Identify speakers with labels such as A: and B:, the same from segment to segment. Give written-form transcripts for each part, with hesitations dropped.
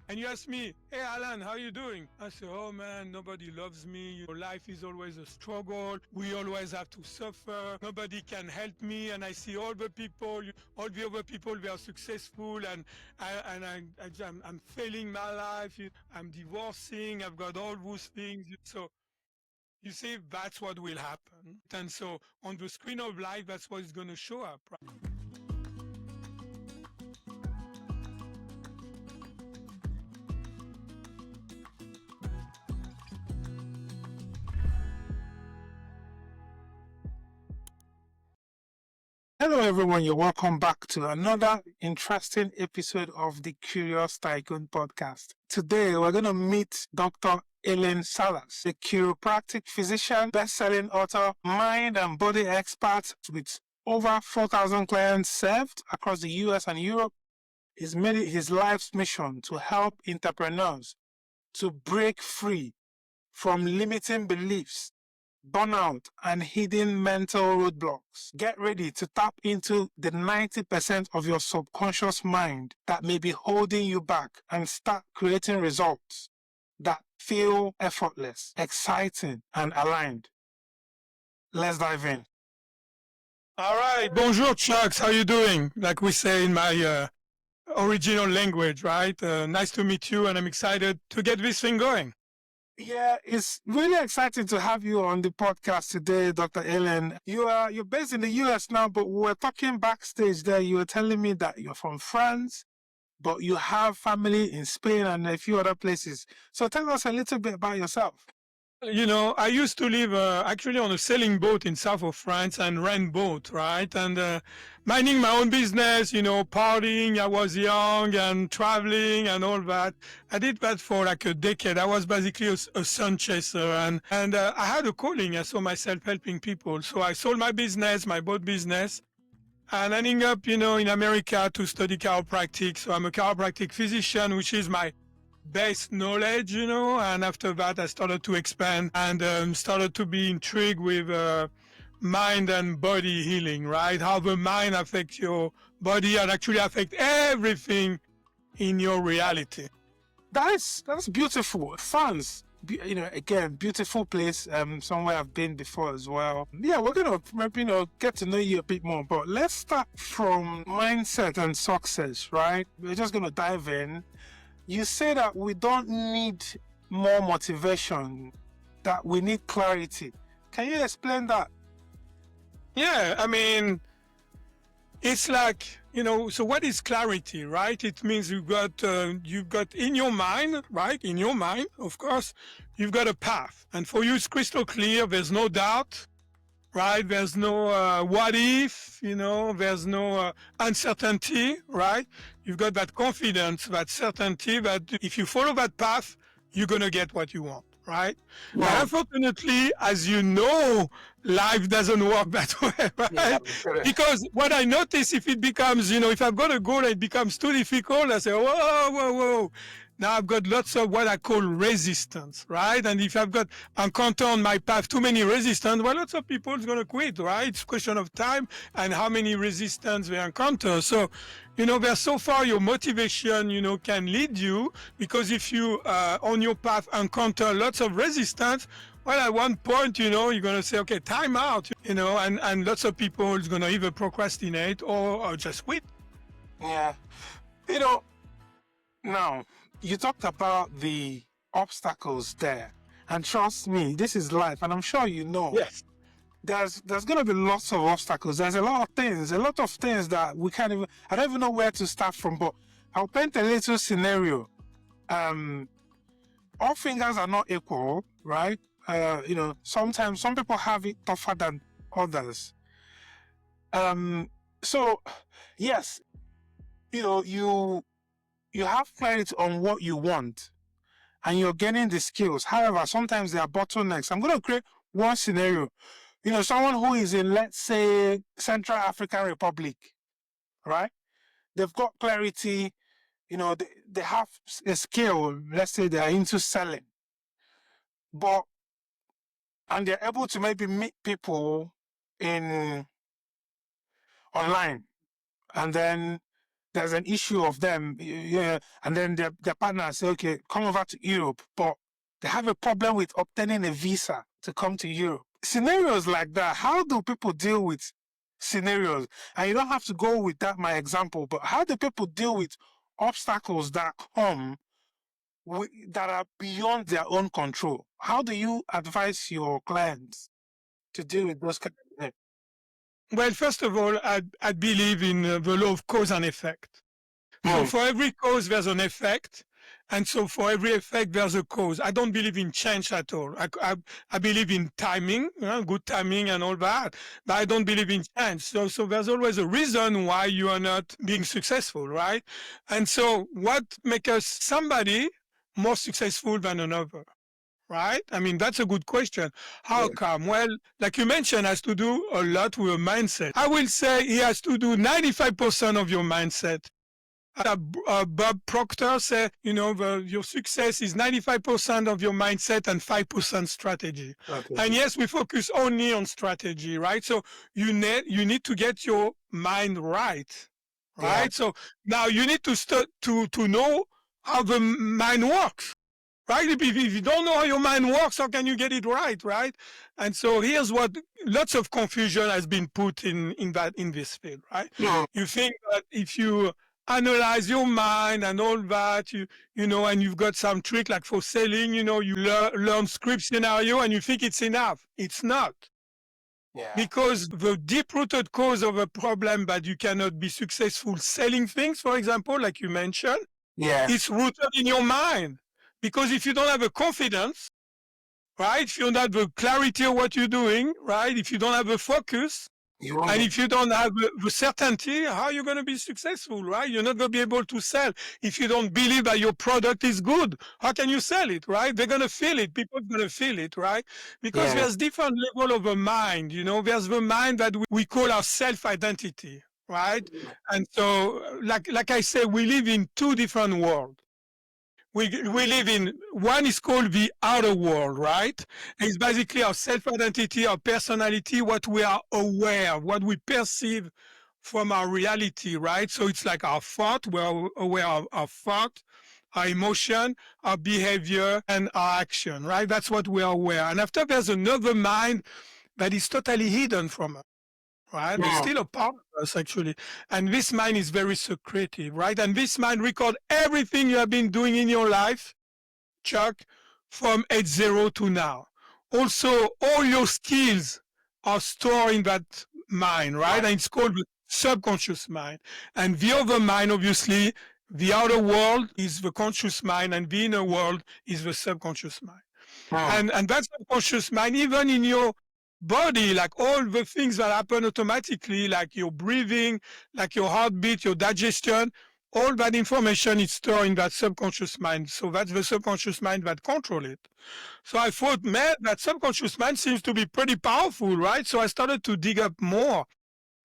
A: And you ask me, hey, Alan, how you doing? I say, oh man, nobody loves me. Life is always a struggle. We always have to suffer. Nobody can help me. And I see all the people, all the other people, they are successful. I'm failing my life. I'm divorcing. I've got all those things. So you see, that's what will happen. And so on the screen of life, that's what is going to show up. Right?
B: Hello, everyone. You're welcome back to another interesting episode of the Curious Tycoon Podcast. Today, we're going to meet Dr. Alain Salas, a chiropractic physician, best-selling author, mind and body expert with over 4,000 clients served across the US and Europe. He's made it his life's mission to help entrepreneurs to break free from limiting beliefs, burnout, and hidden mental roadblocks. Get ready to tap into the 90% of your subconscious mind that may be holding you back and start creating results that feel effortless, exciting, and aligned. Let's dive in.
A: All right. Bonjour, Chucks. How you doing? Like we say in my original language, right? Nice to meet you, and I'm excited to get this thing going.
B: Yeah, it's really exciting to have you on the podcast today, Dr. Ellen. You're based in the US now, but we were talking backstage there. You were telling me that you're from France, but you have family in Spain and a few other places. So tell us a little bit about yourself.
A: I used to live actually on a sailing boat in south of France and ran boat, right? And minding my own business, partying. I was young and traveling and all that. I did that for like a decade. I was basically a sun chaser, and I had a calling. I saw myself helping people, so I sold my business, my boat business. And ending up, in America to study chiropractic. So I'm a chiropractic physician, which is my base knowledge, and after that I started to expand and started to be intrigued with mind and body healing, right? How the mind affects your body and actually affect everything in your reality.
B: That's beautiful. France, again, beautiful place. Somewhere I've been before as well. Yeah, we're gonna maybe get to know you a bit more. But let's start from mindset and success, right? We're just gonna dive in. You say that we don't need more motivation, that we need clarity. Can you explain that?
A: Yeah, I mean, it's like, so what is clarity, right? It means you've got in your mind, right? In your mind, of course, you've got a path. And for you, it's crystal clear. There's no doubt, right? There's no what if, there's no uncertainty, right? You've got that confidence, that certainty that if you follow that path, you're going to get what you want, right?
B: Wow.
A: But unfortunately, as you know, life doesn't work that way, right?
B: Yeah,
A: Because what I notice, if it becomes, if I've got a goal and it becomes too difficult, I say, whoa, whoa, whoa. Now I've got lots of what I call resistance, right? And if I've got encounter on my path too many resistance, well, lots of people is going to quit, right? It's a question of time and how many resistance they encounter. So, there's so far your motivation, can lead you, because if you on your path encounter lots of resistance, well, at one point, you're going to say, okay, time out, and lots of people is going to either procrastinate or just quit.
B: Yeah. Now, you talked about the obstacles there. And trust me, this is life. And I'm sure you know.
A: Yes.
B: There's going to be lots of obstacles. There's a lot of things that we can't even, I don't even know where to start from, but I'll paint a little scenario. All fingers are not equal, right? Sometimes some people have it tougher than others. So yes, you have clarity on what you want and you're getting the skills. However, sometimes there are bottlenecks. I'm going to create one scenario. Someone who is in, let's say, Central African Republic, right? They've got clarity, they have a skill. Let's say they are into selling, and they're able to maybe meet people in online, and then there's an issue of them, yeah, and then their partner say, okay, come over to Europe, but they have a problem with obtaining a visa to come to Europe. Scenarios like that, how do people deal with scenarios? And you don't have to go with that, my example, but how do people deal with obstacles that come that are beyond their own control? How do you advise your clients to deal with those kind of things?
A: Well, first of all, I believe in the law of cause and effect. So for every cause, there's an effect. And so for every effect, there's a cause. I don't believe in change at all. I believe in timing, good timing and all that, but I don't believe in change. So there's always a reason why you are not being successful, right? And so what makes us somebody more successful than another? Right? I mean, that's a good question. How come? Well, like you mentioned, has to do a lot with a mindset. I will say it has to do 95% of your mindset. Bob Proctor said, your success is 95% of your mindset and 5% strategy. Okay. And yes, we focus only on strategy, right? So you need to get your mind right? Yeah. So now you need to start to know how the mind works. Right? If you don't know how your mind works, how can you get it right? Right? And so here's what lots of confusion has been put in this field, right? Yeah. You think that if you analyze your mind and all that, and you've got some trick like for selling, you learn script scenario and you think it's enough. It's not. Yeah. Because the deep-rooted cause of a problem that you cannot be successful selling things, for example, like you mentioned, it's rooted in your mind. Because if you don't have a confidence, right, if you don't have the clarity of what you're doing, right, if you don't have a focus, and if you don't have the certainty, how are you going to be successful, right? You're not going to be able to sell. If you don't believe that your product is good, how can you sell it, right? They're going to feel it. People are going to feel it, right? Because there's different level of a mind, There's the mind that we call our self-identity, right? And so, like I say, we live in two different worlds. We live in, one is called the outer world, right? It's basically our self-identity, our personality, what we are aware of, what we perceive from our reality, right? So it's like our thought, we're aware of our thought, our emotion, our behavior, and our action, right? That's what we are aware. And after there's another mind that is totally hidden from us. Right? It's still a part of us, actually. And this mind is very secretive, right? And this mind records everything you have been doing in your life, Chuck, from age 0 to now. Also, all your skills are stored in that mind, right? And it's called the subconscious mind. And the other mind, obviously, the outer world is the conscious mind, and the inner world is the subconscious mind. And that subconscious mind, even in your body, like all the things that happen automatically, like your breathing, like your heartbeat, your digestion, all that information is stored in that subconscious mind. So that's the subconscious mind that controls it. So I thought, man, that subconscious mind seems to be pretty powerful, right? So I started to dig up more.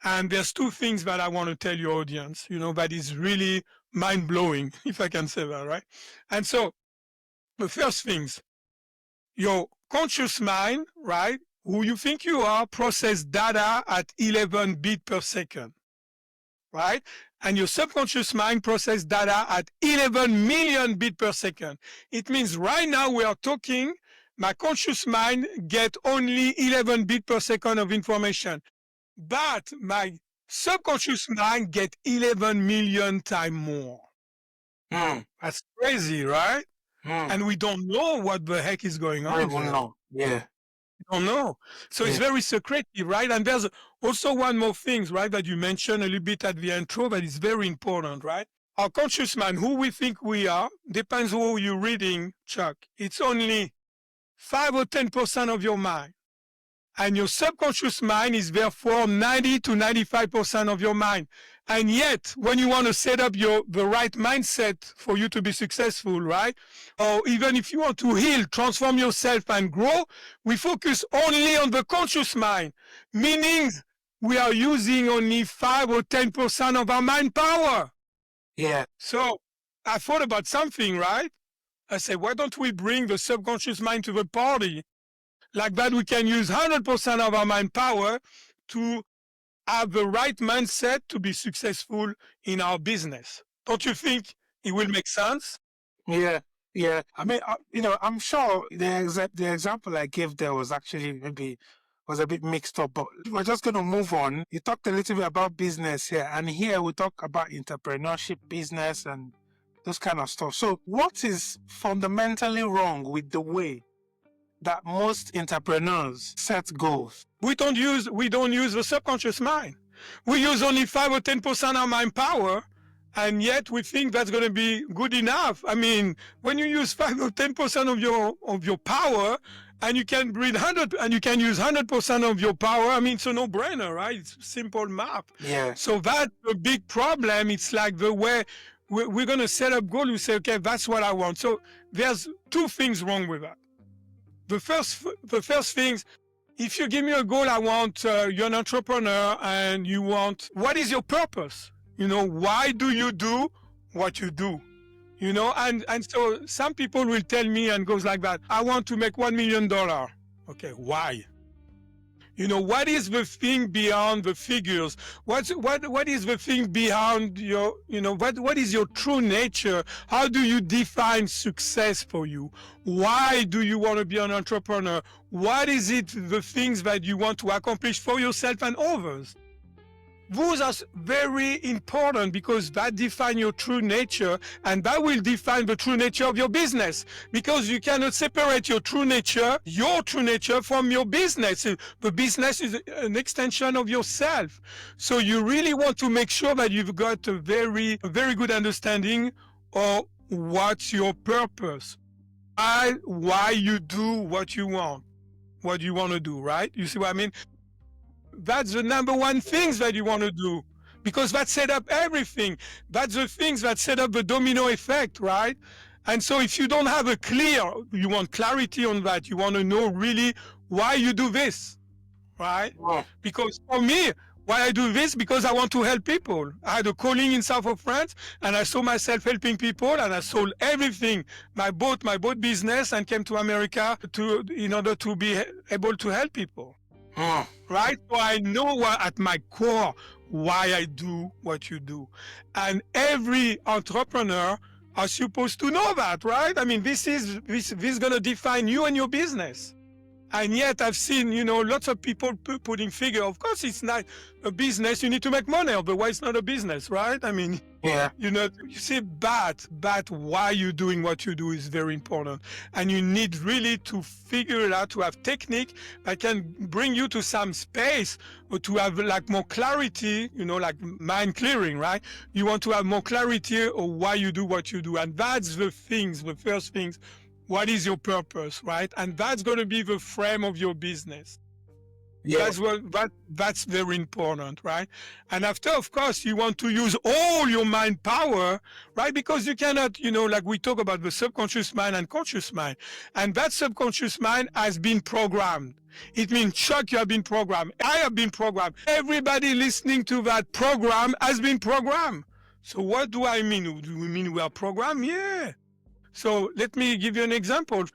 A: And there's two things that I want to tell your audience, that is really mind-blowing, if I can say that, right? And so the first things, your conscious mind, right, who you think you are, process data at 11 bits per second, right? And your subconscious mind process data at 11 million bits per second. It means right now we are talking, my conscious mind get only 11 bits per second of information, but my subconscious mind get 11 million times more. That's crazy, right? And we don't know what the heck is going on.
B: I don't know. Yeah.
A: Don't know. So it's very secretive, right? And there's also one more thing, right, that you mentioned a little bit at the intro that is very important, right? Our conscious mind, who we think we are, depends who you're reading, Chuck. It's only 5 or 10% of your mind. And your subconscious mind is therefore 90 to 95% of your mind. And yet, when you want to set up the right mindset for you to be successful, right? Or even if you want to heal, transform yourself and grow, we focus only on the conscious mind, meaning we are using only 5 or 10% of our mind power.
B: Yeah.
A: So I thought about something, right? I said, why don't we bring the subconscious mind to the party? Like that, we can use 100% of our mind power to have the right mindset to be successful in our business. Don't you think it will make sense?
B: Yeah, yeah. I mean, I'm sure the example I gave there was actually maybe was a bit mixed up, but we're just going to move on. You talked a little bit about business here, and here we talk about entrepreneurship, business, and those kind of stuff. So, what is fundamentally wrong with the way that most entrepreneurs set goals?
A: We don't use the subconscious mind. We use only 5 or 10% of mind power, and yet we think that's going to be good enough. I mean, when you use 5 or 10% of your power, and you can breathe 100, and you can use 100% of your power, I mean, it's a no-brainer, right? It's simple math.
B: Yeah.
A: So that's a big problem. It's like the way we're going to set up goals. We say, okay, that's what I want. So there's 2 things wrong with that. The first things, if you give me a goal, I want, you're an entrepreneur and you want, what is your purpose? Why do you do what you do? And so some people will tell me and goes like that, I want to make $1 million. Okay, why? What is the thing beyond the figures? What is the thing beyond your, what is your true nature? How do you define success for you? Why do you want to be an entrepreneur? What is it, the things that you want to accomplish for yourself and others? Those are very important because that define your true nature, and that will define the true nature of your business, because you cannot separate your true nature from your business. The business is an extension of yourself. So you really want to make sure that you've got a very good understanding of what's your purpose, why you do what you want to do, right? You see what I mean? That's the number one things that you want to do, because that set up everything. That's the things that set up the domino effect, right? And so if you don't have you want clarity on that, you want to know really why you do this, right?
B: Wow.
A: Because for me, why I do this, because I want to help people. I had a calling in South of France, and I saw myself helping people, and I sold everything, my boat business, and came to America in order to be able to help people. Right? So I know at my core why I do what you do. And every entrepreneur are supposed to know that, right? I mean, this is going to define you and your business. And yet I've seen, lots of people putting figure. Of course, it's not a business. You need to make money. Otherwise, it's not a business, right? I mean,
B: yeah.
A: You see, but why you're doing what you do is very important. And you need really to figure it out, to have technique that can bring you to some space, or to have like more clarity, like mind clearing, right? You want to have more clarity on why you do what you do. And that's the first things. What is your purpose, right? And that's going to be the frame of your business.
B: Yeah.
A: That's very important, right? And after, of course, you want to use all your mind power, right? Because you cannot, like we talk about the subconscious mind and conscious mind. And that subconscious mind has been programmed. It means, Chuck, you have been programmed. I have been programmed. Everybody listening to that program has been programmed. So what do I mean? Do we mean we are programmed? Yeah. So let me give you an example.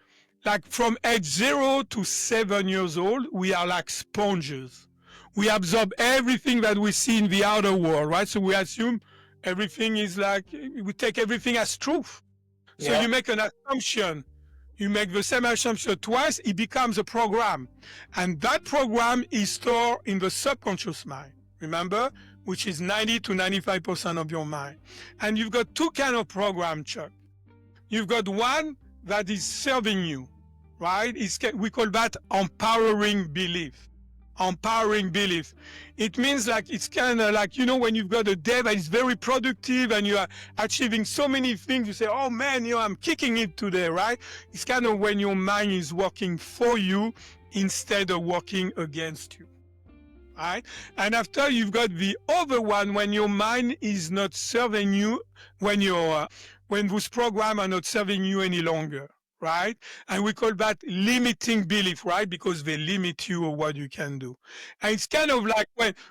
A: Like from age 0 to 7 years old, we are like sponges. We absorb everything that we see in the outer world, right? So we assume everything is like, we take everything as truth. So you make an assumption. You make the same assumption twice, it becomes a program. And that program is stored in the subconscious mind, remember? Which is 90 to 95% of your mind. And you've got 2 kinds of program, Chuck. You've got one that is serving you, right? We call that empowering belief. Empowering belief. It means like, it's kind of like, when you've got a day that is very productive and you are achieving so many things, you say, oh man, I'm kicking it today, right? It's kind of when your mind is working for you instead of working against you. Right? And after, you've got the other one when your mind is not serving you, when those programs are not serving you any longer, right? And we call that limiting belief, right? Because they limit you or what you can do. And it's kind of like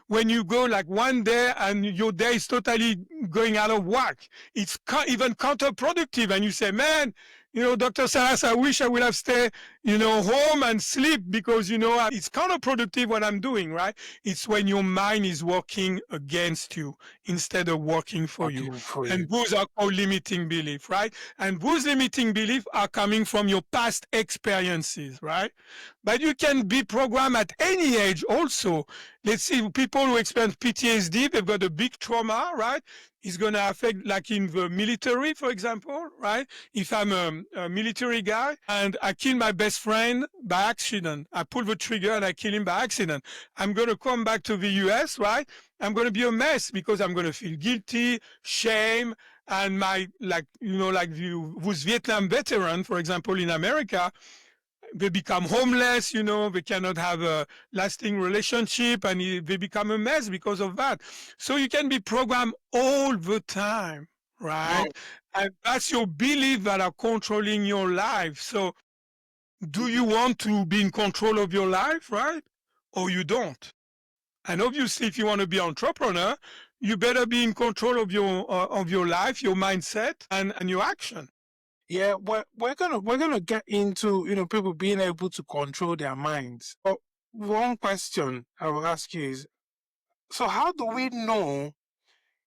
A: when you go like one day and your day is totally going out of whack. It's even counterproductive. And you say, man, Dr. Salas, I wish I would have stayed, home and sleep because, it's counterproductive what I'm doing, right? It's when your mind is working against you instead of working for you.
B: Working for
A: And
B: you.
A: those are called limiting belief, right? And those limiting beliefs are coming from your past experiences, right? But you can be programmed at any age also. Let's see, people who experience PTSD, they've got a big trauma, right? It's going to affect, like in the military, for example, right? If I'm a military guy and I kill my best friend by accident, I pull the trigger and I kill him by accident, I'm going to come back to the US, right? I'm going to be a mess because I'm going to feel guilty, shame, and those Vietnam veteran, for example, in America, they become homeless, they cannot have a lasting relationship and they become a mess because of that. So you can be programmed all the time, right?
B: Mm.
A: And that's your belief that are controlling your life. So do you want to be in control of your life, right? Or you don't? And obviously, if you want to be an entrepreneur, you better be in control of your life, your mindset, and your action.
B: Yeah, we're gonna get into people being able to control their minds. But one question I will ask you is, so how do we know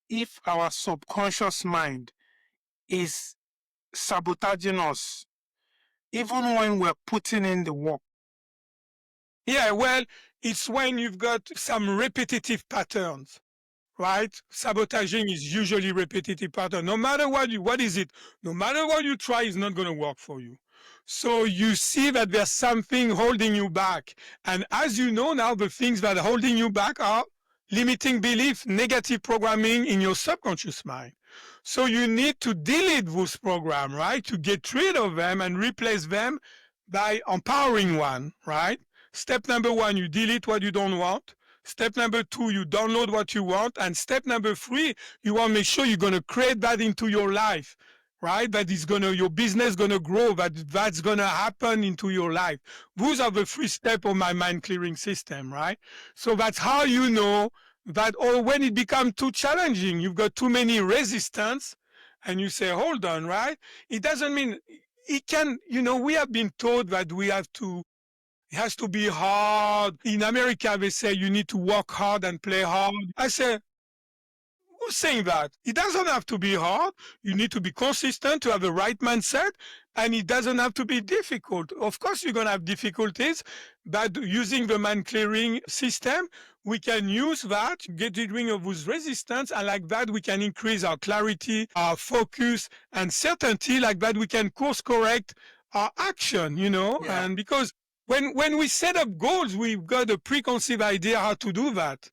B: if our subconscious mind is sabotaging us, even when we're putting in the work?
A: Yeah, well, it's when you've got some repetitive patterns, right? Sabotaging is usually repetitive pattern. No matter what is it? No matter what you try, it's not going to work for you. So you see that there's something holding you back. And as you know now, the things that are holding you back are limiting belief, negative programming in your subconscious mind. So you need to delete those programs, right? To get rid of them and replace them by empowering one, right? Step number one, you delete what you don't want. Step number two, you download what you want. And step number three, you want to make sure you're going to create that into your life, right? That is going to, your business going to grow, that's going to happen into your life. Those are the three steps of my mind clearing system, right? So that's how you know that, or when it becomes too challenging, you've got too many resistance and you say, hold on, right? It doesn't mean it can, we have been told that it has to be hard. In America, they say you need to work hard and play hard. I say, who's saying that? It doesn't have to be hard. You need to be consistent to have the right mindset, and it doesn't have to be difficult. Of course, you're going to have difficulties, but using the mind clearing system, we can use that, get rid of those resistance, and like that, we can increase our clarity, our focus, and certainty. Like that, we can course correct our action,
B: Yeah.
A: and because when we set up goals, we've got a preconceived idea how to do that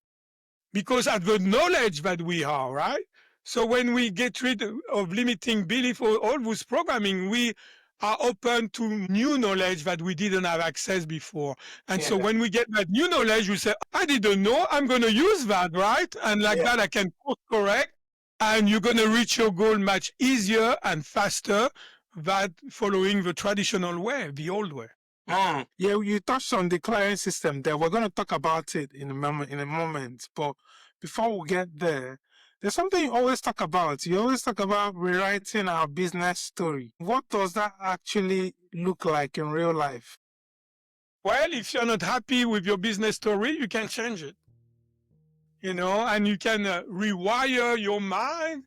A: because of the knowledge that we are, right? So when we get rid of limiting belief or all those programming, we are open to new knowledge that we didn't have access before. And so
B: Yeah.
A: when we get that new knowledge, we say, I didn't know, I'm going to use that, right? And like
B: Yeah.
A: that, I can course correct, and you're going to reach your goal much easier and faster than following the traditional way, the old way.
B: Yeah, you touched on the clearing system there. We're going to talk about it in a moment. But before we get there, there's something you always talk about. You always talk about rewriting our business story. What does that actually look like in real life?
A: Well, if you're not happy with your business story, you can change it. And you can rewire your mind,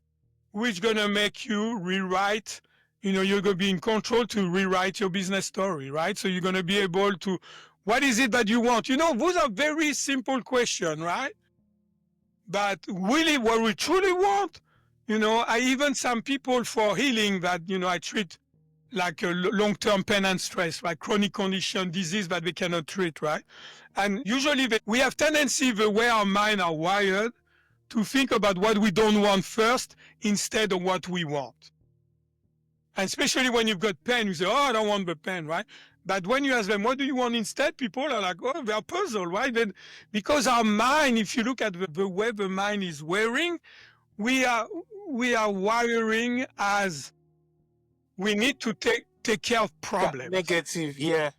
A: which going to make you rewrite. You're going to be in control to rewrite your business story, right? So you're going to be able to, what is it that you want? Those are very simple questions, right? But really what we truly want, I even some people for healing that, I treat like a long-term pain and stress, like chronic condition, disease that they cannot treat, right? And usually we have tendency, the way our mind are wired, to think about what we don't want first instead of what we want. And especially when you've got pain, you say, oh, I don't want the pain, right? But when you ask them, what do you want instead? People are like, oh, they're puzzled, right? Because our mind, if you look at the way the mind is wiring, we are wiring as we need to take care of problems.
B: Negative, yeah.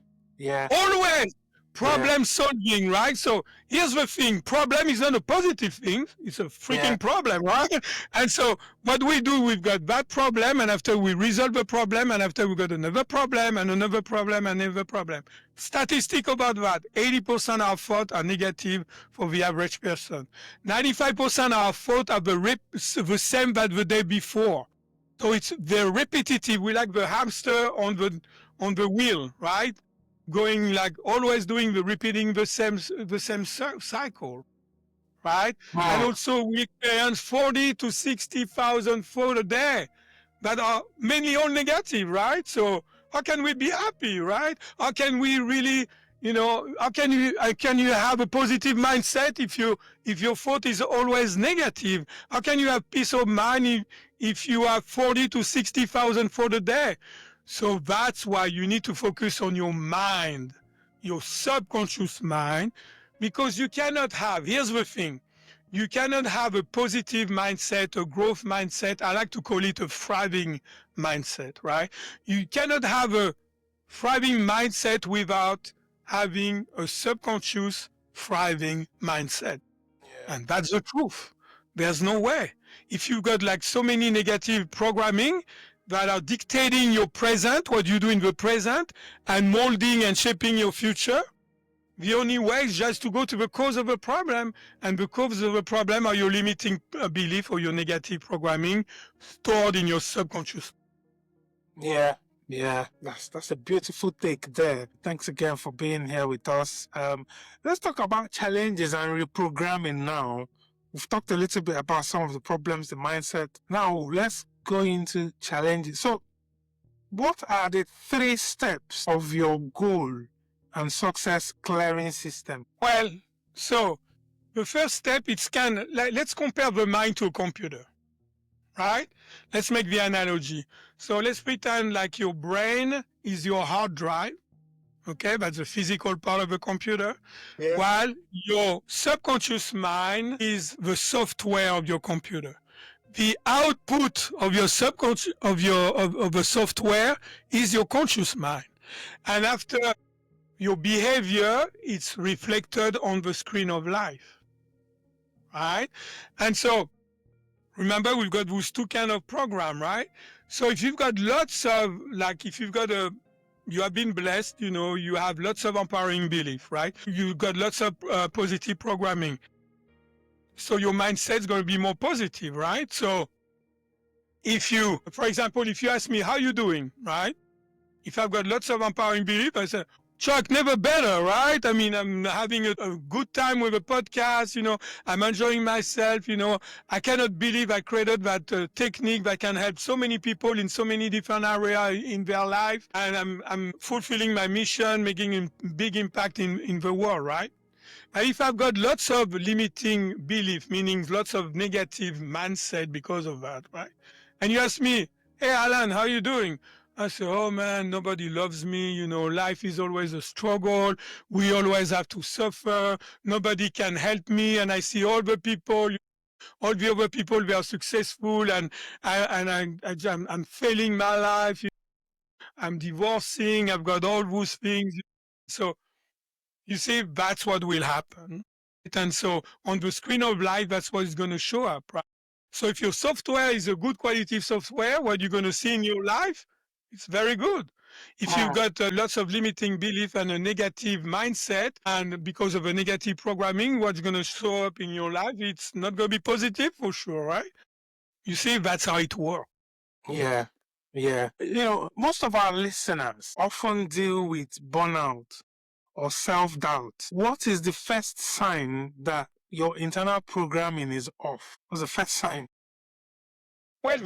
A: Always.
B: Yeah.
A: problem solving, right? So here's the thing: problem is not a positive thing; it's a
B: Yeah.
A: freaking problem, right? And so what we do, we've got that problem, and after we resolve the problem, and after we got another problem, and another problem, and another problem. Statistic about that: 80% of our thoughts are negative for the average person. 95% of our thoughts are the same that the day before. So it's the repetitive. We like the hamster on the wheel, right? Going like always doing the repeating the same cycle, right? And
B: Mm.
A: also we experience 40 to 60,000 thoughts a day that are mainly all negative, right? So how can we be happy, right? How can we really, how can you have a positive mindset if your thought is always negative? How can you have peace of mind if you have 40 to 60,000 thoughts a day? So that's why you need to focus on your mind, your subconscious mind, because you cannot have, here's the thing, you cannot have a positive mindset, a growth mindset. I like to call it a thriving mindset, right? You cannot have a thriving mindset without having a subconscious thriving mindset.
B: Yeah.
A: And that's the truth. There's no way. If you've got like so many negative programming that are dictating your present, what you do in the present, and molding and shaping your future, the only way is just to go to the cause of the problem. And the cause of the problem are your limiting belief or your negative programming stored in your subconscious.
B: Yeah, yeah, that's a beautiful take there. Thanks again for being here with us. Let's talk about challenges and reprogramming now. We've talked a little bit about some of the problems, the mindset. Now let's go into challenges. So, what are the 3 steps of your goal and success clearing system?
A: Well, so the first step, it's kind of like, let's compare the mind to a computer, right? Let's make the analogy. So let's pretend like your brain is your hard drive. Okay, that's the physical part of the computer.
B: Yeah.
A: While your subconscious mind is the software of your computer. The output of your subconscious of the software is your conscious mind. And after your behavior, it's reflected on the screen of life. Right? And so remember, we've got those 2 kind of program, right? So if you've got lots of, like, if you've got you have been blessed, you have lots of empowering belief, right? You've got lots of positive programming. So your mindset is going to be more positive, right? So for example, if you ask me, how you doing, right? If I've got lots of empowering belief, I say, Chuck, never better, right? I mean, I'm having a good time with a podcast, I'm enjoying myself, I cannot believe I created that technique that can help so many people in so many different areas in their life. And I'm fulfilling my mission, making a big impact in the world, right? And if I've got lots of limiting belief, meaning lots of negative mindset because of that, right? And you ask me, hey, Alan, how you doing? I say, oh man, nobody loves me. Life is always a struggle. We always have to suffer. Nobody can help me. And I see all the other people, they are successful, and I'm failing my life. I'm divorcing. I've got all those things. So you see, that's what will happen. And so on the screen of life, that's what is going to show up, right? So if your software is a good quality software, what you're going to see in your life, it's very good. If you've got lots of limiting belief and a negative mindset, and because of a negative programming, what's going to show up in your life, it's not going to be positive for sure, right? You see, that's how it works.
B: Yeah, yeah. Most of our listeners often deal with burnout or self-doubt. What is the first sign that your internal programming is off? What's the first sign?
A: Well,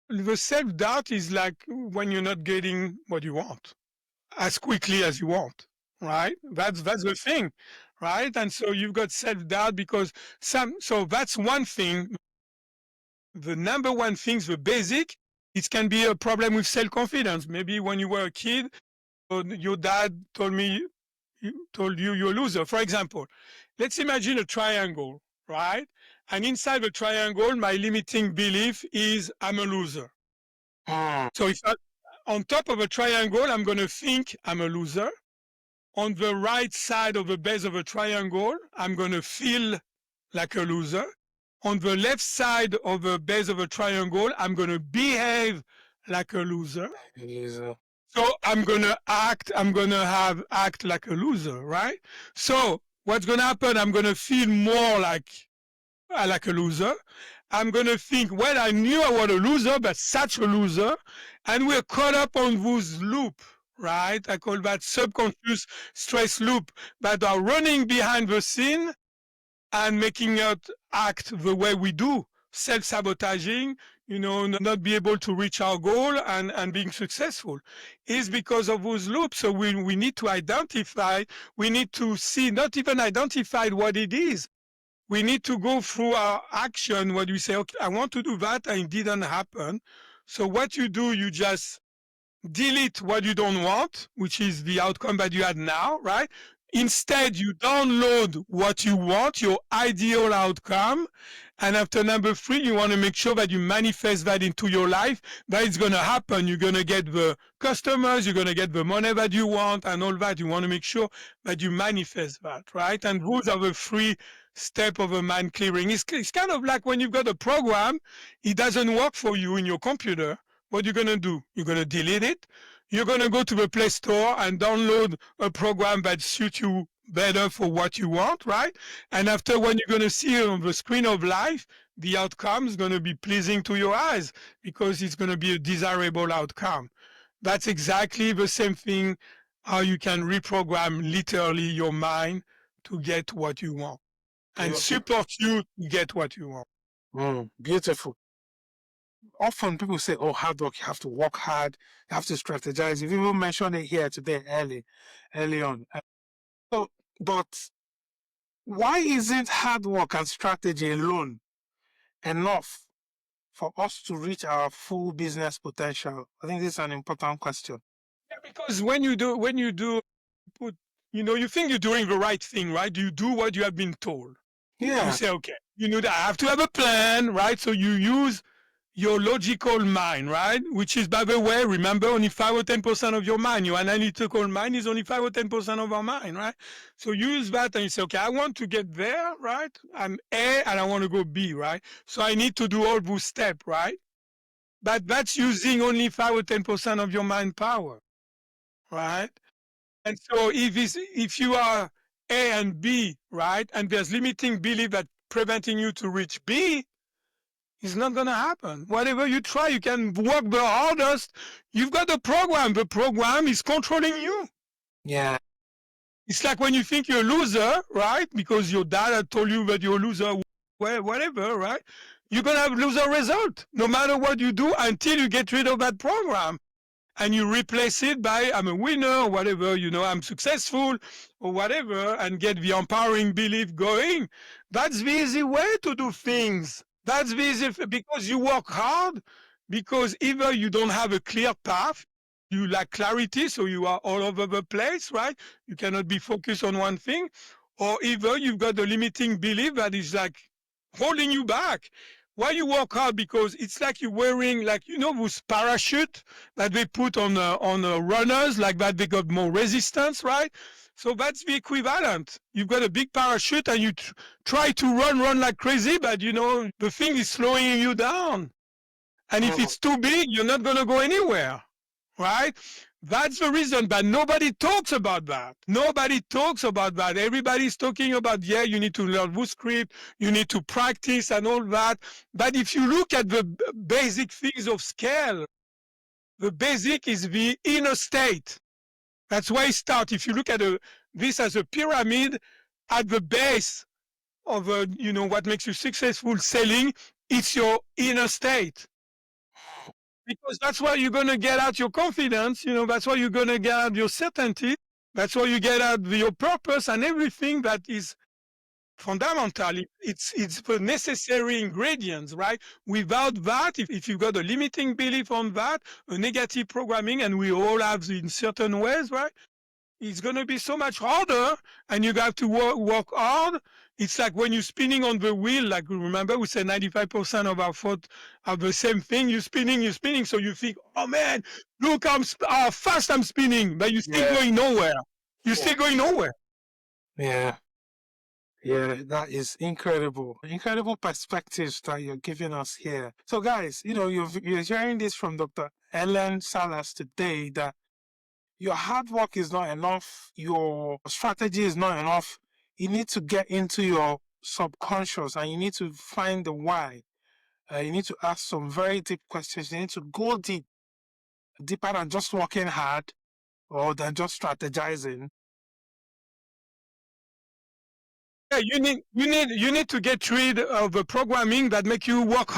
A: the self-doubt is like when you're not getting what you want as quickly as you want, right? That's the thing, right? And so you've got self-doubt because so that's one thing. The number one thing, the basic, it can be a problem with self-confidence. Maybe when you were a kid, your dad told you you're a loser. For example, let's imagine a triangle, right? And inside the triangle, my limiting belief is I'm a loser. So if on top of a triangle, I'm going to think I'm a loser. on the right side of the base of a triangle, I'm going to feel like a loser. On the left side of the base of a triangle, I'm going to behave like a loser.
B: Loser.
A: So I'm going to act like a loser, right? So what's going to happen? I'm going to feel more like a loser. I'm going to think, well, I knew I was a loser, but such a loser. And we're caught up on this loop, right? I call that subconscious stress loop that are running behind the scene and making us act the way we do, self-sabotaging, not be able to reach our goal and being successful is because of those loops. So we need to identify, we need to see, not even identify what it is. We need to go through our action where you say, okay, I want to do that and it didn't happen. So what you do, you just delete what you don't want, which is the outcome that you had now, right? Instead, you download what you want, your ideal outcome. And after number 3, you want to make sure that you manifest that into your life. That is going to happen. You're going to get the customers, you're going to get the money that you want and all that. You want to make sure that you manifest that, right? And those are the 3 steps of a mind clearing. It's kind of like when you've got a program, it doesn't work for you in your computer. What you're going to do? You're going to delete it. You're going to go to the Play Store and download a program that suits you better for what you want, right? And after, when you're going to see on the screen of life, the outcome is going to be pleasing to your eyes because it's going to be a desirable outcome. That's exactly the same thing how you can reprogram literally your mind to get what you want and support you to get what you want.
B: Beautiful. Often people say, oh, hard work, you have to work hard, you have to strategize. You've even mentioned it here today, early on. So, but why isn't hard work and strategy alone enough for us to reach our full business potential? I think this is an important question.
A: Yeah, because when you you think you're doing the right thing, right? You do what you have been told.
B: Yeah.
A: You say, okay, that I have to have a plan, right? So you use your logical mind, right? Which is, by the way, remember, only 5 or 10% of your mind. Your analytical mind is only 5 or 10% of our mind, right? So use that and you say, okay, I want to get there, right? I'm A and I want to go B, right? So I need to do all those steps, right? But that's using only 5 or 10% of your mind power, right? And so if you are A and B, right, and there's limiting belief that preventing you to reach B, it's not going to happen. Whatever you try, you can work the hardest. You've got a program. The program is controlling you.
B: Yeah.
A: It's like when you think you're a loser, right? Because your dad had told you that you're a loser, whatever, right? You're going to have loser result no matter what you do until you get rid of that program. And you replace it by, I'm a winner, or whatever, I'm successful, or whatever, and get the empowering belief going. That's the easy way to do things. That's the easy, because you work hard, because either you don't have a clear path, you lack clarity, so you are all over the place, right? You cannot be focused on one thing, or either you've got a limiting belief that is like holding you back. Why you work hard? Because it's like you're wearing, like, those parachute that they put on runners, like that they got more resistance, right? So that's the equivalent. You've got a big parachute and you try to run like crazy, but the thing is slowing you down. And if it's too big, you're not going to go anywhere, right? That's the reason, but nobody talks about that. Nobody talks about that. Everybody's talking about, you need to learn the script, you need to practice and all that. But if you look at the basic things of scale, the basic is the inner state. That's why it starts. If you look at this as a pyramid, at the base of what makes you successful selling, it's your inner state. Because that's where you're going to get out your confidence, that's where you're going to get out your certainty, that's where you get out your purpose and everything that is fundamental. It's the necessary ingredients, right? Without that, if you've got a limiting belief on that, a negative programming, and we all have in certain ways, right? It's going to be so much harder, and you have to work hard. It's like when you're spinning on the wheel, like remember we said 95% of our thoughts are the same thing. You're spinning. So you think, oh man, look how fast I'm spinning, but you're still going nowhere. You're still going nowhere.
B: Yeah. Yeah, that is incredible. Incredible perspectives that you're giving us here. So, guys, you're hearing this from Dr. Alain Salas today that your hard work is not enough, your strategy is not enough. You need to get into your subconscious and you need to find the why. You need to ask some very deep questions. You need to go deep, deeper than just working hard or than just strategizing.
A: Yeah, you need to get rid of the programming that make you work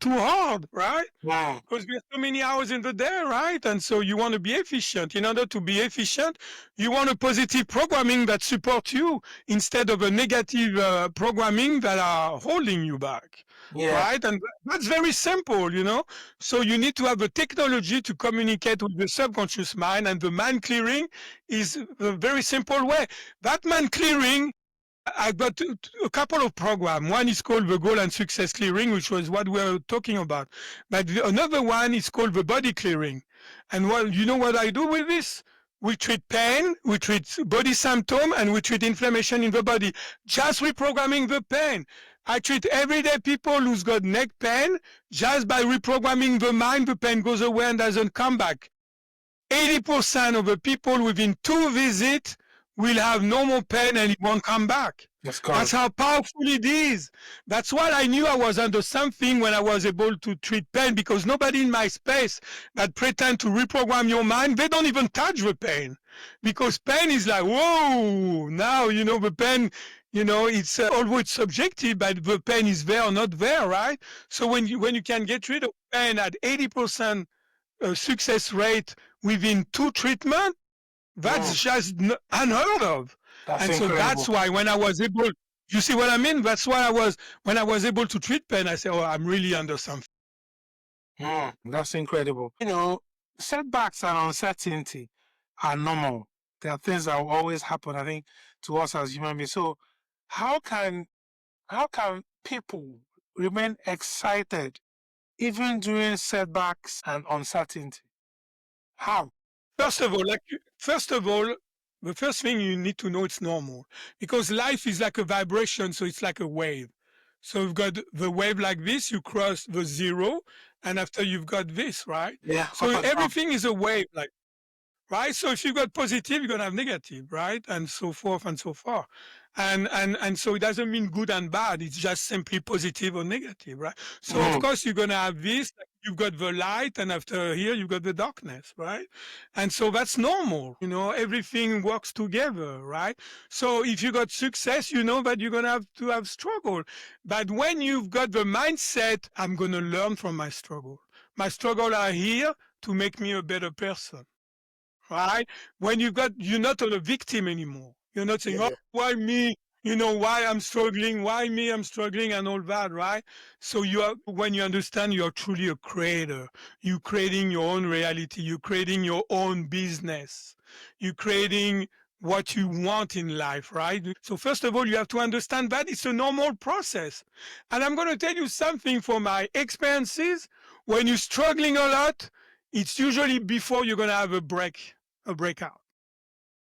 A: too hard, right?
B: Wow.
A: Because we have so many hours in the day, right? And so you want to be efficient. In order to be efficient, you want a positive programming that supports you instead of a negative programming that are holding you back.
B: Yeah.
A: Right? And that's very simple, So you need to have a technology to communicate with the subconscious mind, and the mind clearing is a very simple way. That mind clearing, I got a couple of programs. One is called the Goal and Success Clearing, which was what we were talking about. But another one is called the Body Clearing. And you know what I do with this? We treat pain, we treat body symptom, and we treat inflammation in the body. Just reprogramming the pain. I treat everyday people who's got neck pain. Just by reprogramming the mind, the pain goes away and doesn't come back. 80% of the people within 2 visits will have no more pain and it won't come back. That's how powerful it is. That's why I knew I was under something when I was able to treat pain, because nobody in my space that pretend to reprogram your mind, they don't even touch the pain. Because pain is like, whoa, now, the pain, it's always subjective, but the pain is there or not there, right? So when you can get rid of pain at 80% success rate within 2 treatments, that's just unheard of.
B: That's
A: and
B: incredible.
A: So that's why when I was able, you see what I mean? That's why when I was able to treat pain, I said, oh, I'm really under something.
B: That's incredible. Setbacks and uncertainty are normal. There are things that will always happen, I think, to us as human beings. So how can people remain excited even during setbacks and uncertainty? How?
A: First of all, the first thing you need to know, it's normal, because life is like a vibration, so it's like a wave. So you've got the wave like this, you cross the zero, and after you've got this, right?
B: Yeah.
A: So everything is a wave, right? So if you got positive, you're gonna have negative, right? And so forth and so forth. And so it doesn't mean good and bad. It's just simply positive or negative, right? So of course you're gonna have this. You've got the light, and after here you've got the darkness, right? And so that's normal. Everything works together, right? So if you got success, you know that you're gonna have to have struggle. But when you've got the mindset, I'm gonna learn from my struggle. My struggle are here to make me a better person. Right? When you're not a victim anymore. You're not saying, oh, why me? Why I'm struggling, I'm struggling, and all that, right? So when you understand you're truly a creator, you're creating your own reality, you're creating your own business, you're creating what you want in life, right? So first of all, you have to understand that it's a normal process. And I'm going to tell you something from my experiences. When you're struggling a lot, it's usually before you're going to have a breakout.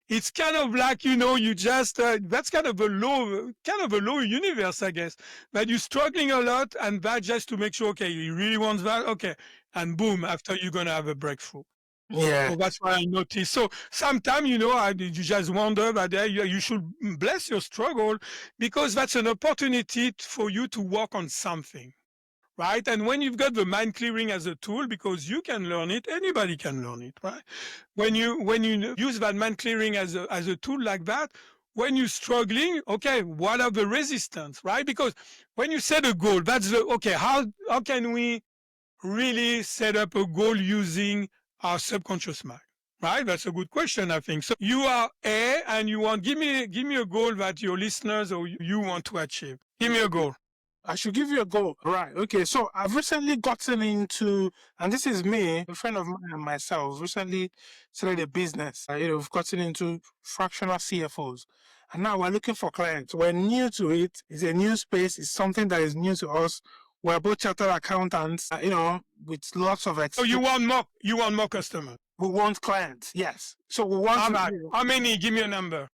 A: It's kind of like, you just, that's kind of a low universe, I guess. But you're struggling a lot, and that just to make sure, okay, you really want that? Okay. And boom, after you're going to have a breakthrough.
B: Yeah.
A: So that's what I noticed. So sometimes, you just wonder that you should bless your struggle, because that's an opportunity for you to work on something. Right? And when you've got the mind clearing as a tool, because you can learn it, anybody can learn it, right? When you use that mind clearing as a tool like that, when you're struggling, okay, what are the resistance, right? Because when you set a goal, that's how can we really set up a goal using our subconscious mind? Right? That's a good question, I think. So you are A, and you want, give me a goal that your listeners or you want to achieve. Give me a goal.
B: I should give you a goal. Right. Okay. So I've recently gotten into, and this is me, a friend of mine and myself, recently started a business. We've gotten into fractional CFOs. And now we're looking for clients. We're new to it. It's a new space. It's something that is new to us. We're both chartered accountants, with lots of
A: So you want more customers.
B: We want clients, yes. So we want
A: How
B: to
A: much?
B: do
A: How many? Give me a number.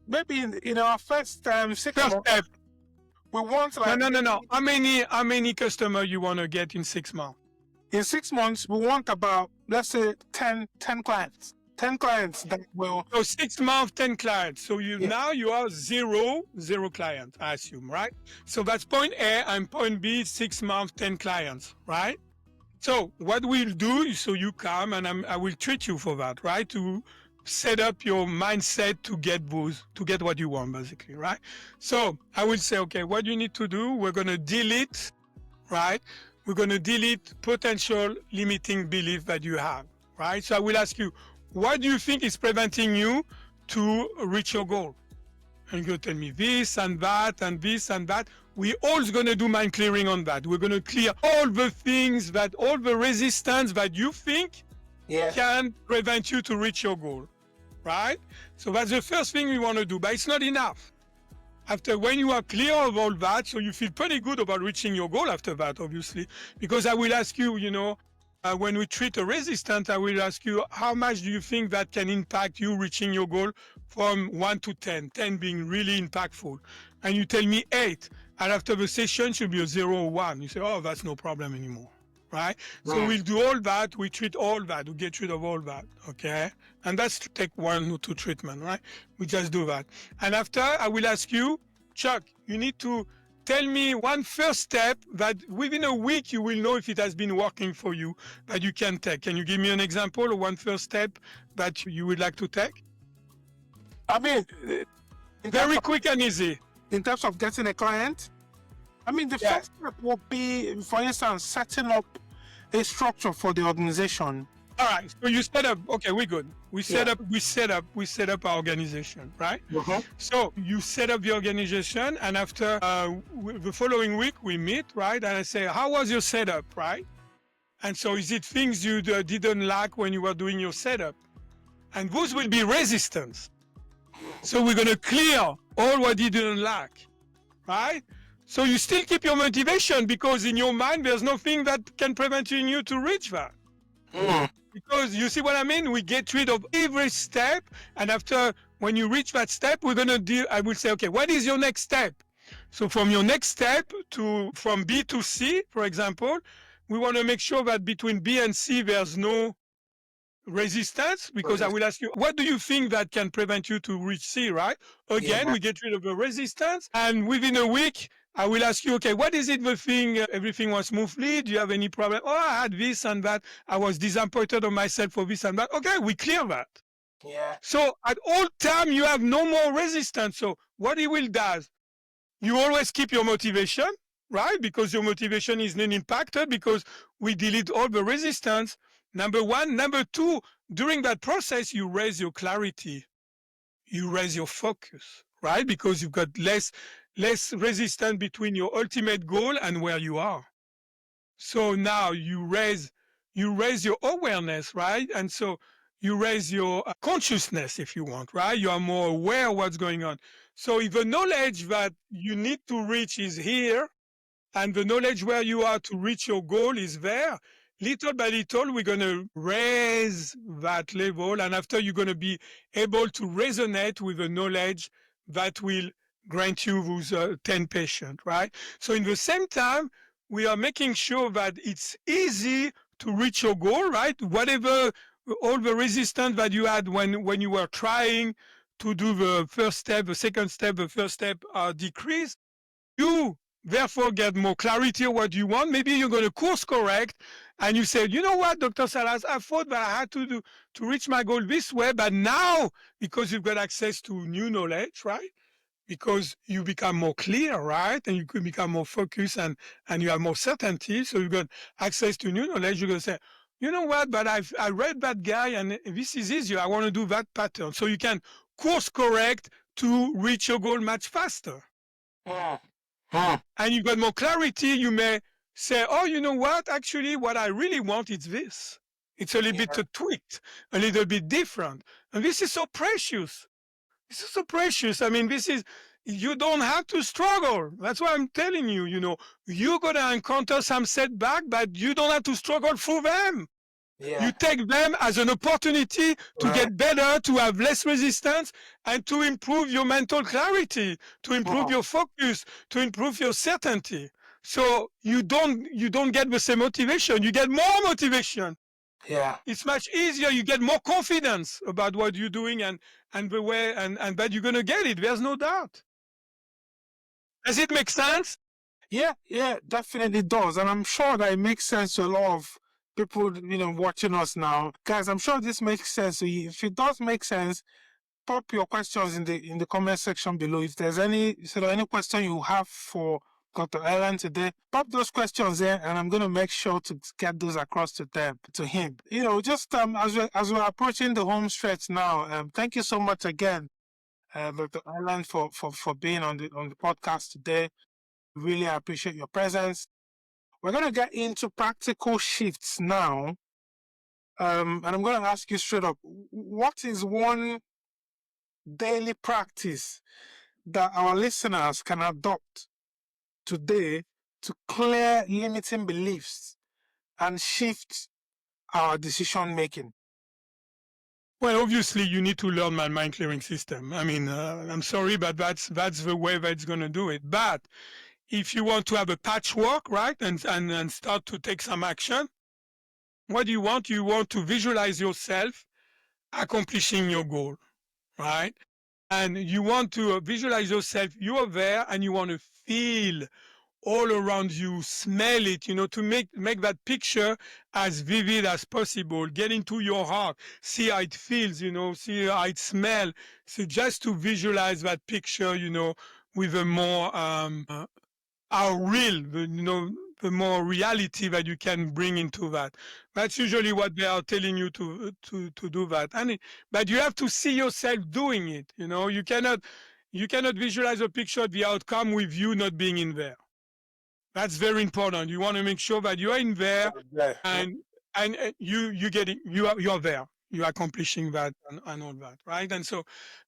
B: maybe in our first 6
A: First
B: months,
A: step.
B: we want
A: No,
B: like
A: no, no, no. How many customer you want to get in 6 months?
B: in 6 months, we want about, let's say 10 clients. 10 clients that will,
A: So 6 months, 10 clients. So
B: yeah,
A: now you are zero clients, I assume, right? So that's point A, and point B, 6 months, 10 clients, right? So what we'll do is, so you come and I will treat you for that, right? To set up your mindset to get those, to get what you want, basically, right? So I will say, okay, what you need to do, we're going to delete, right? We're going to delete potential limiting belief that you have, right? So I will ask you, what do you think is preventing you to reach your goal? And you tell me this and that and this and that. We're all going to do mind clearing on that. We're going to clear all the things that, all the resistance that you think
B: yeah,
A: can prevent you to reach your goal, right? So that's the first thing we want to do, but it's not enough. After, when you are clear of all that, so you feel pretty good about reaching your goal after that, obviously, because I will ask you, when we treat a resistance, I will ask you, how much do you think that can impact you reaching your goal from 1 to 10, 10 being really impactful? And you tell me 8, and after the session, should be a 0 or 1. You say, oh, that's no problem anymore, right? So we'll do all that, we treat all that, we get rid of all that, okay? And that's to take 1 or 2 treatment, right? We just do that. And after, I will ask you, Chuck, you need to tell me one first step that within a week you will know if it has been working for you that you can take. Can you give me an example of one first step that you would like to take?
B: I mean,
A: Very quick and easy.
B: in terms of getting a client, I mean, the
A: Yeah.
B: first step will be, for instance, setting up a structure for the organization.
A: All right. So you set up. Okay, we're good. We set
B: Yeah.
A: up our organization, right?
B: Mhm.
A: So you set up the organization, and after the following week we meet, right? And I say, how was your setup, right? And so is it things you didn't like when you were doing your setup? And those will be resistance. So we're going to clear all what you didn't like, right? So you still keep your motivation because in your mind, there's nothing that can prevent you to reach that. Because you see what I mean? We get rid of every step. And after, when you reach that step, we're going to do, I will say, okay, what is your next step? So from your next step from B to C, for example, we want to make sure that between B and C, there's no resistance, because I will ask you, what do you think that can prevent you to reach C, right? Again, we get rid of the resistance, and within a week, I will ask you, okay, what is it the thing, everything was smoothly? Do you have any problem? Oh, I had this and that. I was disappointed on myself for this and that. Okay, we clear that.
B: Yeah.
A: So at all time, you have no more resistance. So what it will does, you always keep your motivation, right? Because your motivation is not impacted because we delete all the resistance. Number one. Number two, during that process, you raise your clarity. You raise your focus, right? Because you've got less resistance between your ultimate goal and where you are. So now you raise your awareness, right? And so you raise your consciousness, if you want, right? You are more aware of what's going on. So if the knowledge that you need to reach is here, and the knowledge where you are to reach your goal is there, little by little, we're going to raise that level. And after, you're going to be able to resonate with the knowledge that will grant you those 10 patients, right? So in the same time, we are making sure that it's easy to reach your goal, right? Whatever, all the resistance that you had when you were trying to do the first step, the second step, the first step decrease, you therefore get more clarity of what you want. Maybe you're going to course correct, and you said, you know what, Dr. Salas, I thought that I had to reach my goal this way, but now, because you've got access to new knowledge, right? Because you become more clear, right? And you could become more focused, and you have more certainty. So you've got access to new knowledge. You're going to say, you know what, but I read that guy, and this is easier. I want to do that pattern. So you can course correct to reach your goal much faster. And you got more clarity. You may say, oh, you know what? Actually, what I really want is this. It's a little bit tweaked, a little bit different. And this is so precious. This is so precious. I mean, you don't have to struggle. That's why I'm telling you, you're going to encounter some setback, but you don't have to struggle through them.
B: Yeah.
A: You take them as an opportunity to
B: Right.
A: get better, to have less resistance, and to improve your mental clarity, to improve
B: Oh,
A: your focus, to improve your certainty. So you don't get the same motivation, you get more motivation.
B: yeah.
A: It's much easier, you get more confidence about what you're doing and the way and that you're gonna get it. There's no doubt. Does it make sense?
B: Yeah, yeah, definitely does. And I'm sure that it makes sense to a lot of people, watching us now. Guys, I'm sure this makes sense to you. If it does make sense, pop your questions in the comment section below. If there's any question you have for Dr. Ellen today, pop those questions there, and I'm gonna make sure to get those across to him. Just as we're approaching the home stretch now, thank you so much again, Dr. Ellen, for being on the podcast today. Really appreciate your presence. We're gonna get into practical shifts now. And I'm gonna ask you straight up, what is one daily practice that our listeners can adopt today to clear limiting beliefs and shift our decision making?
A: Well, obviously, you need to learn my mind clearing system. I mean, I'm sorry, but that's the way that it's going to do it. But if you want to have a patchwork, right, and start to take some action, what do you want? You want to visualize yourself accomplishing your goal, right? And you want to visualize yourself, you are there, and you want to feel all around you, smell it, to make that picture as vivid as possible. Get into your heart, see how it feels, see how it smells. So just to visualize that picture, with a more how real, the more reality that you can bring into that. That's usually what they are telling you to do that. But you have to see yourself doing it. You cannot visualize a picture of the outcome with you not being in there. That's very important. You want to make sure that you are in there,
B: Yeah.
A: and you get it. You are there. You are accomplishing that and all that, right? And so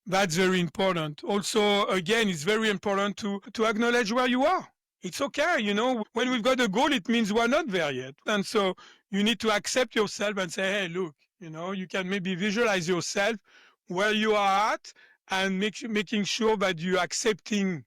A: that's very important. Also, again, it's very important to acknowledge where you are. It's okay, when we've got a goal, it means we're not there yet. And so you need to accept yourself and say, hey, look, you can maybe visualize yourself where you are at, and making sure that you're accepting,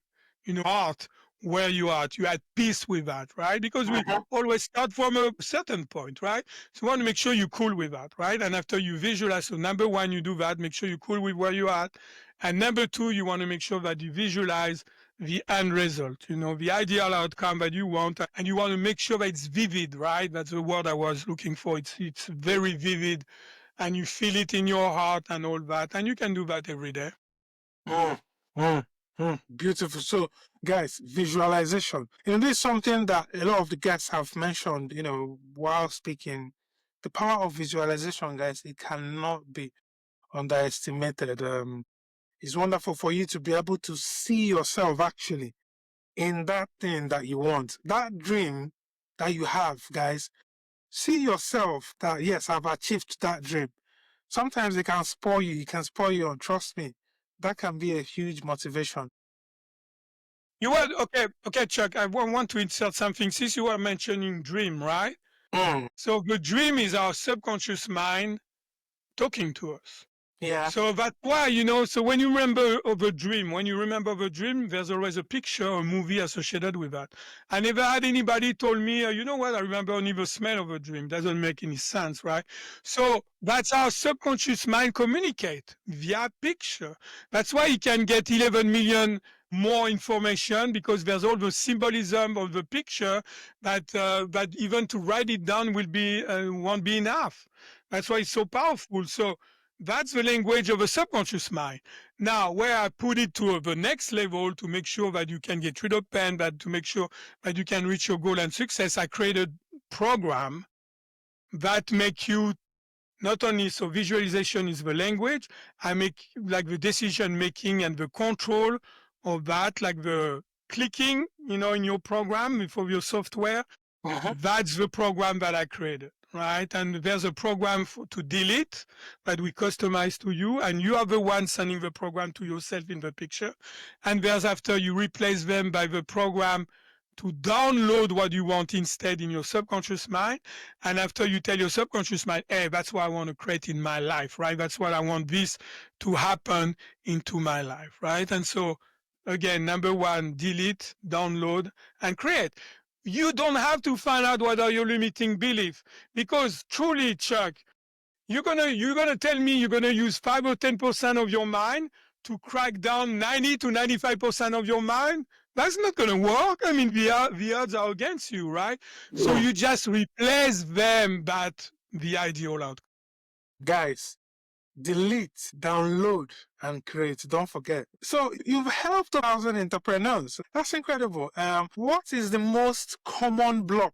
A: art where you are at. You're at peace with that, right? Because we always start from a certain point, right? So you want to make sure you're cool with that, right? And after you visualize, so number one, you do that, make sure you're cool with where you are at. And number two, you want to make sure that you visualize the end result, the ideal outcome that you want. And you want to make sure that it's vivid, right? That's the word I was looking for. It's very vivid, and you feel it in your heart and all that. And you can do that every day.
B: Mm, mm, Beautiful. So, guys, visualization. This is something that a lot of the guests have mentioned, while speaking. The power of visualization, guys, it cannot be underestimated. It's wonderful for you to be able to see yourself actually in that thing that you want, that dream that you have, guys. See yourself that, yes, I've achieved that dream. Sometimes it can spoil you. It can spoil you, and trust me, that can be a huge motivation.
A: Okay, Chuck, I want to insert something. Since you were mentioning dream, right?
B: Mm,
A: So the dream is our subconscious mind talking to us.
B: yeah.
A: So that's why, so when you remember of a dream, there's always a picture or movie associated with that. I never had anybody told me, you know what, I remember only the smell of a dream. Doesn't make any sense, right? So that's how subconscious mind communicate via picture. That's why you can get 11 million more information, because there's all the symbolism of the picture that even to write it down won't be enough. That's why it's so powerful. So that's the language of a subconscious mind. Now, where I put it to the next level to make sure that you can get rid of pain, but to make sure that you can reach your goal and success, I created program that make you not only, so visualization is the language, I make like the decision making and the control of that, like the clicking, in your program for your software. That's the program that I created, right? And there's a program to delete that we customize to you, and you are the one sending the program to yourself in the picture. And there's after you replace them by the program to download what you want instead in your subconscious mind. And after you tell your subconscious mind, hey, that's what I want to create in my life, right? That's what I want this to happen into my life, right? And so, again, number one, delete, download, and create. You don't have to find out what are your limiting beliefs, because truly, Chuck, you're gonna tell me you're gonna use 5 or 10% of your mind to crack down 90 to 95% of your mind? That's not gonna work. I mean, the odds are against you, right? So
B: Yeah.
A: you just replace them by the ideal outcome.
B: Guys, delete, download, and create. Don't forget. So you've helped 1,000 entrepreneurs. That's incredible. What is the most common block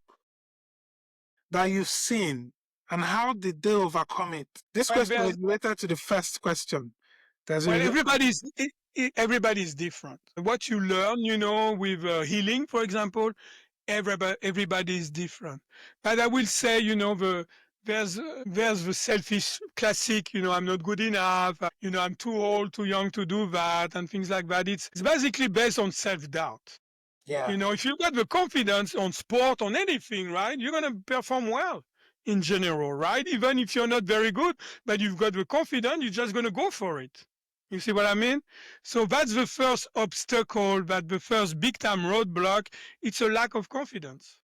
B: that you've seen, and how did they overcome it? This
A: Well,
B: question
A: there's
B: is related to the first question. There's
A: Well,
B: a
A: everybody's different. What you learn, with healing, for example, everybody is different. But I will say, there's the selfish classic, I'm not good enough, I'm too old, too young to do that, and things like that. It's basically based on self-doubt.
B: yeah.
A: If you've got the confidence on sport, on anything, right, you're going to perform well in general, right? Even if you're not very good, but you've got the confidence, you're just going to go for it. You see what I mean? So that's the first obstacle, the first big time roadblock. It's a lack of confidence,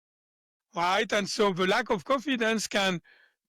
A: right? And so the lack of confidence can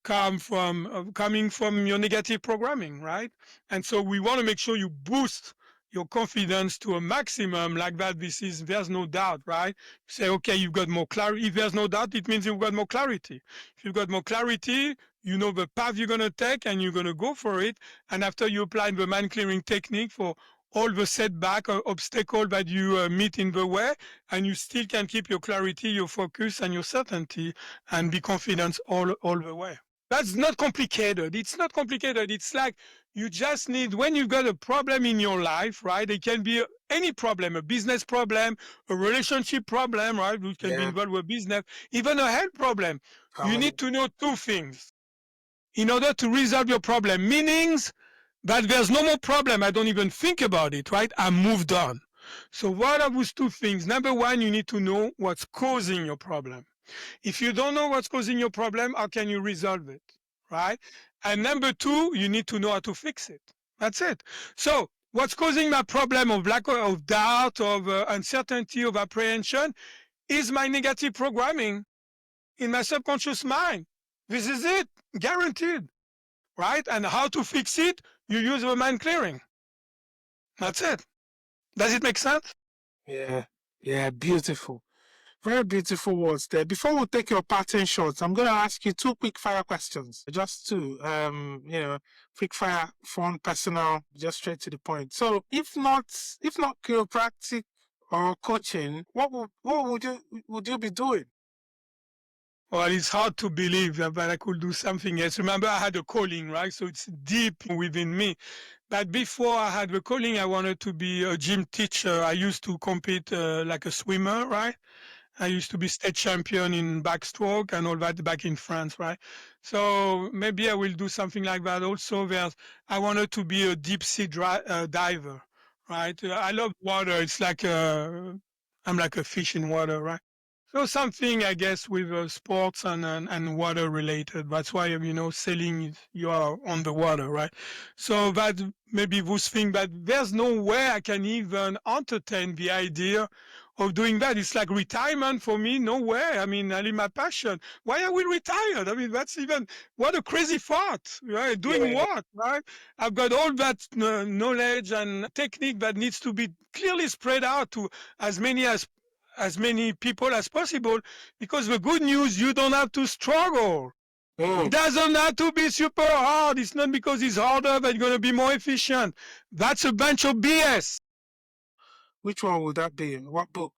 A: coming from your negative programming, right? And so we want to make sure you boost your confidence to a maximum like that. There's no doubt, right? Say, okay, you've got more clarity. If there's no doubt, it means you've got more clarity. If you've got more clarity, you know the path you're going to take and you're going to go for it. And after you apply the mind clearing technique for all the setback or obstacle that you meet in the way, and you still can keep your clarity, your focus, and your certainty, and be confident all the way. That's not complicated. It's not complicated. It's like you just need, when you've got a problem in your life, right? It can be any problem, a business problem, a relationship problem, right? Which can be involved with business, even a health problem. You need to know two things in order to resolve your problem. Meanings that there's no more problem. I don't even think about it, right? I moved on. So what are those two things? Number one, you need to know what's causing your problem. If you don't know what's causing your problem, how can you resolve it, right? And number two, you need to know how to fix it. That's it. So what's causing my problem of lack of doubt, of uncertainty, of apprehension is my negative programming in my subconscious mind. This is it, guaranteed, right? And how to fix it? You use the mind clearing. That's it. Does it make sense?
B: Yeah, beautiful. Very beautiful words there. Before we take your pattern shots, I'm going to ask you two quick fire questions. Just two, quick fire, fun, personal, just straight to the point. So if not chiropractic or coaching, what would you be doing?
A: Well, it's hard to believe that I could do something else. Remember, I had a calling, right? So it's deep within me. But before I had the calling, I wanted to be a gym teacher. I used to compete like a swimmer, right? I used to be state champion in backstroke and all that back in France, right? So maybe I will do something like that. Also, I wanted to be a deep sea diver, right? I love water. It's like I'm like a fish in water, right? So something, I guess, with sports and water related. That's why, sailing, you are on the water, right? So that maybe those things, but there's no way I can even entertain the idea of doing that. It's like retirement for me. No way. I mean, I live my passion. Why are we retired? I mean, that's even, what a crazy thought, right? Doing what, right? I've got all that knowledge and technique that needs to be clearly spread out to as many people as possible, because the good news, you don't have to struggle. It doesn't have to be super hard. It's not because it's harder that you're going to be more efficient. That's a bunch of BS.
B: Which one would that be? What book?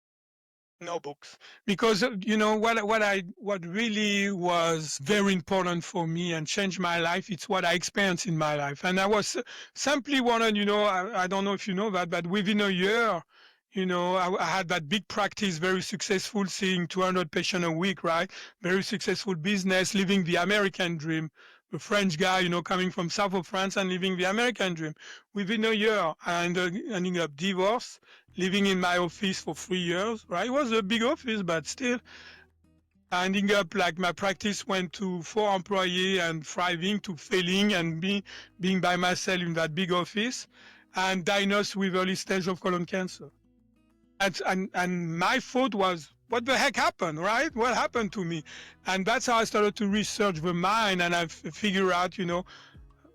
A: No books, because what really was very important for me and changed my life. It's what I experienced in my life, and I was simply wanted. I don't know if you know that, but within a year, I had that big practice, very successful, seeing 200 patients a week, right? Very successful business, living the American dream, a French guy, coming from south of France and living the American dream. Within a year, I ended up divorced, living in my office for 3 years, right? It was a big office, but still, I ending up like my practice went to 4 employees and thriving to failing and being by myself in that big office and diagnosed with early stage of colon cancer. And my thought was, what the heck happened, right? What happened to me? And that's how I started to research the mind, and I figured out,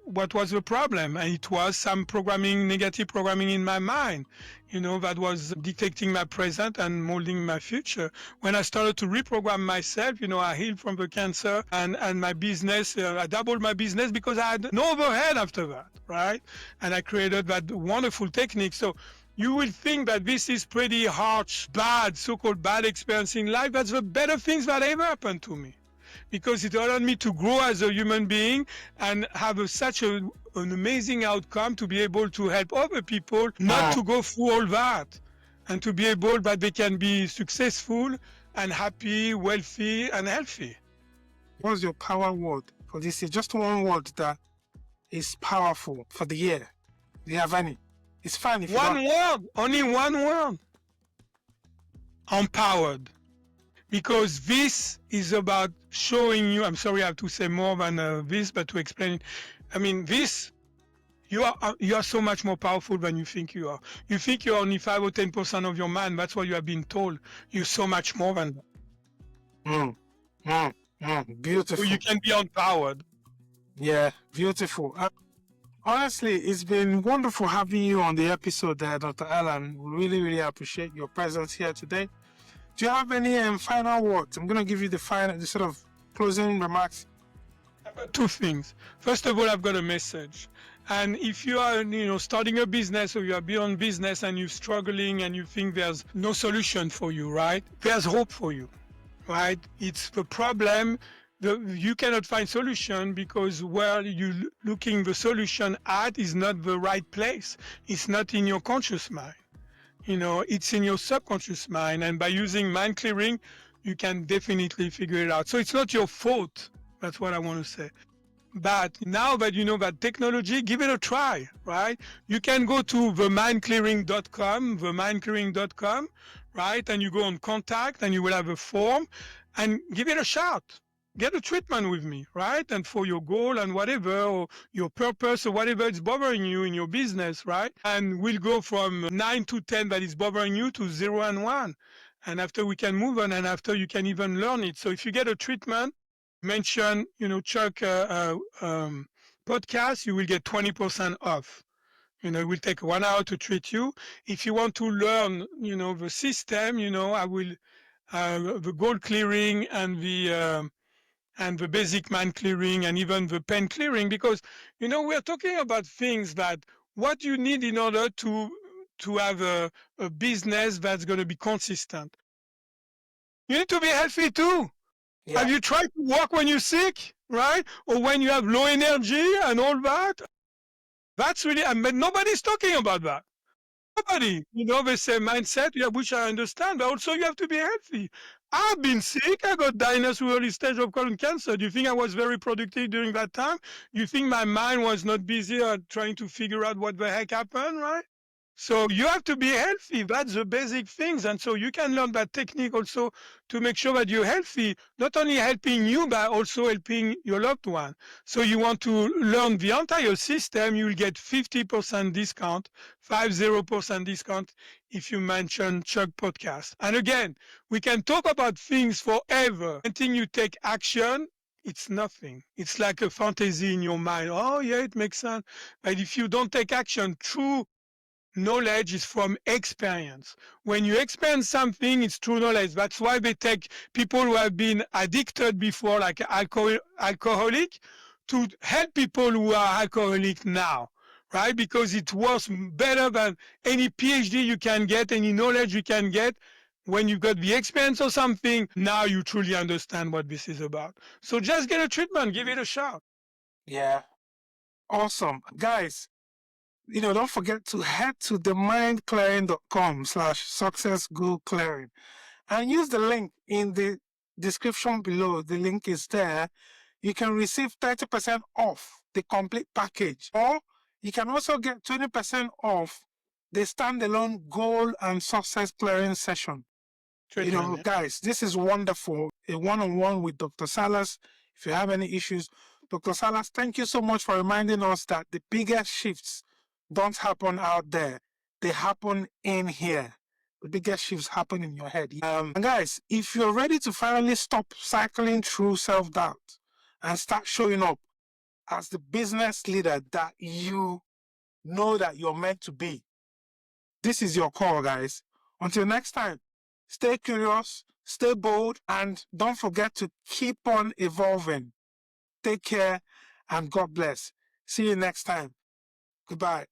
A: what was the problem. And it was some negative programming in my mind, that was dictating my present and molding my future. When I started to reprogram myself, I healed from the cancer and my business, I doubled my business because I had no overhead after that, right? And I created that wonderful technique. So you will think that this is pretty harsh, bad, so-called bad experience in life. That's the better things that ever happened to me, because it allowed me to grow as a human being and have such an amazing outcome to be able to help other people not to go through all that, and to be able that they can be successful and happy, wealthy, and healthy.
B: What's your power word for this year? Just one word that is powerful for the year. Do you have any? It's fine if you
A: One
B: don't.
A: word, only one word. Empowered. Because this is about showing you, I'm sorry I have to say more than this, but to explain it, you are so much more powerful than you think you are. You think you're only 5 or 10% of your mind. That's what you have been told. You're so much more than that.
B: Beautiful.
A: So you can be empowered.
B: Yeah, beautiful. Honestly, it's been wonderful having you on the episode there, Dr. Alain. Really, really appreciate your presence here today. Do you have any final words? I'm going to give you the sort of closing remarks.
A: Two things. First of all, I've got a message. And if you are, starting a business, or you are beyond business and you're struggling and you think there's no solution for you, right? There's hope for you, right? It's the problem. You cannot find solution because where you're looking the solution at is not the right place. It's not in your conscious mind. It's in your subconscious mind. And by using mind clearing, you can definitely figure it out. So it's not your fault. That's what I want to say. But now that you know that technology, give it a try, right? You can go to themindclearing.com, right? And you go on contact and you will have a form and give it a shot. Get a treatment with me, right? And for your goal and whatever, or your purpose or whatever is bothering you in your business, right? And we'll go from 9 to 10 that is bothering you to 0 and 1. And after we can move on, and after you can even learn it. So if you get a treatment, mention, Chuck podcast, you will get 20% off. It will take 1 hour to treat you. If you want to learn, the system, I will, the goal clearing and the basic mind clearing and even the pen clearing, because, we're talking about things that what you need in order to have a business that's going to be consistent. You need to be healthy too. Yeah. Have you tried to walk when you're sick, right? Or when you have low energy and all that? That's really, but nobody's talking about that. Nobody. They say mindset, which I understand, but also you have to be healthy. I've been sick. I got diagnosed with early stage of colon cancer. Do you think I was very productive during that time? You think my mind was not busy trying to figure out what the heck happened, right? So you have to be healthy. That's the basic things. And so you can learn that technique also to make sure that you're healthy, not only helping you, but also helping your loved one. So you want to learn the entire system, you'll get 50% discount, 50% discount if you mention Chuck Podcast. And again, we can talk about things forever. Until you take action, it's nothing. It's like a fantasy in your mind. Oh, yeah, it makes sense. But if you don't take action, true knowledge is from experience. When you experience something, it's true knowledge. That's why they take people who have been addicted before, like alcoholic, to help people who are alcoholic now, right? Because it works better than any PhD you can get, any knowledge you can get. When you've got the experience or something, now you truly understand what this is about. So just get a treatment, give it a shot.
B: Yeah. Awesome. Guys, don't forget to head to themindclearing.com/successgoalclearing and use the link in the description below. The link is there. you can receive 30% off the complete package, or you can also get 20% off the standalone goal and success clearance session. Guys, this is wonderful. A one-on-one with Dr. Salas. If you have any issues, Dr. Salas, thank you so much for reminding us that the biggest shifts don't happen out there. They happen in here. The biggest shifts happen in your head. And guys, if you're ready to finally stop cycling through self-doubt and start showing up as the business leader that you know that you're meant to be, this is your call, guys. Until next time, stay curious, stay bold, and don't forget to keep on evolving. Take care, and God bless. See you next time. Goodbye.